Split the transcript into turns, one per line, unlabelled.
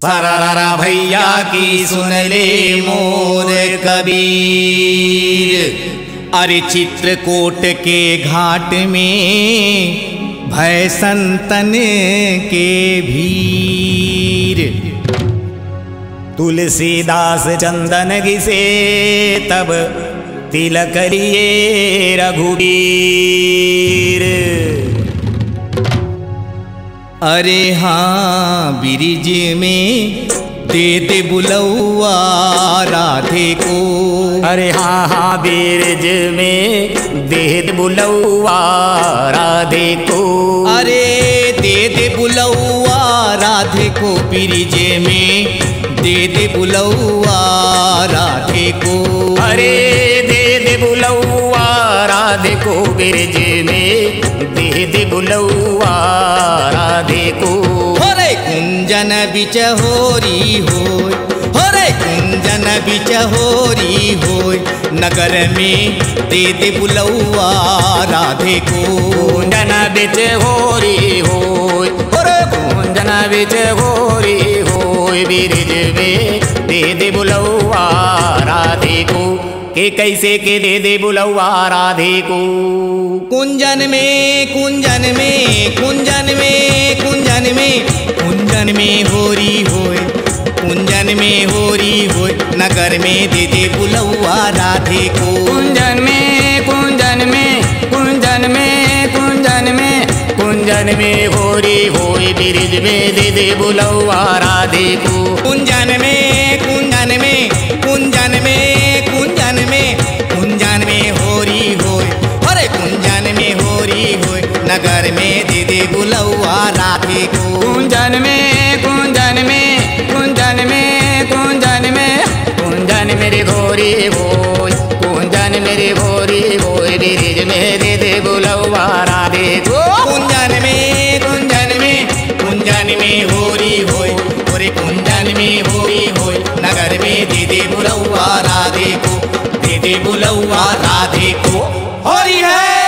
सरारा भैया की सुन ले मोर कबीर। अरे चित्रकूट के घाट में भय संतन के भीर। तुलसीदास चंदन घिसे तब तिलक लिए रघुवीर। अरे हाँ ब्रिज में दे दे बुलौआ राधे को।
अरे हाँ हाँ ब्रिज में दे दे बुलौआ राधे को।
अरे दे दे बुलौआ राधे को ब्रिज में दे दे बुलौआ राधे को।
अरे दे दे बुलौआ राधे को ब्रिज में दे दे बुलौआ राधे को।
होरे कुंजन बिच होरी होय, होरे कुंजन बिच होरी होय, नगर में दे दे बुलौआ राधे को।
कुंजन बिच होरी होय, होरे कुंजन बिच होरी होय, ब्रिज में दे दे बुलौआ राधे को। के कैसे के दे दे बुलौआ राधे को।
कुंजन में कुंजन में कुंजन में कुंजन में कुंजन में होरी होय, कुंजन में होरी होय, नगर में दे दे बुलौआ राधे को।
कुंजन में कुंजन में कुंजन में कुंजन में कुंजन में होरी होय, ब्रिज में दे दे बुलौआ राधे को।
कुंजन में कुंजन में कुंजन में कुंजन में कुंजन में होरी होय, अरे कुंजन में होरी होय, नगर में दे दे बुलौआ राधे को।
कुंजन में कुंजन में कुंजन में कुंजन में कुंजन मेरे होरी होय, कुंजन मेरे होरी होय, ब्रिज में दे दे बुलौआ राधे को।
कुंजन में कुंजन में कुंजन में होरी होय, अरे कुंजन में होरी होय, नगर में दे दे बुलौआ राधे को, दे दे बुलौआ राधे को। होरी है।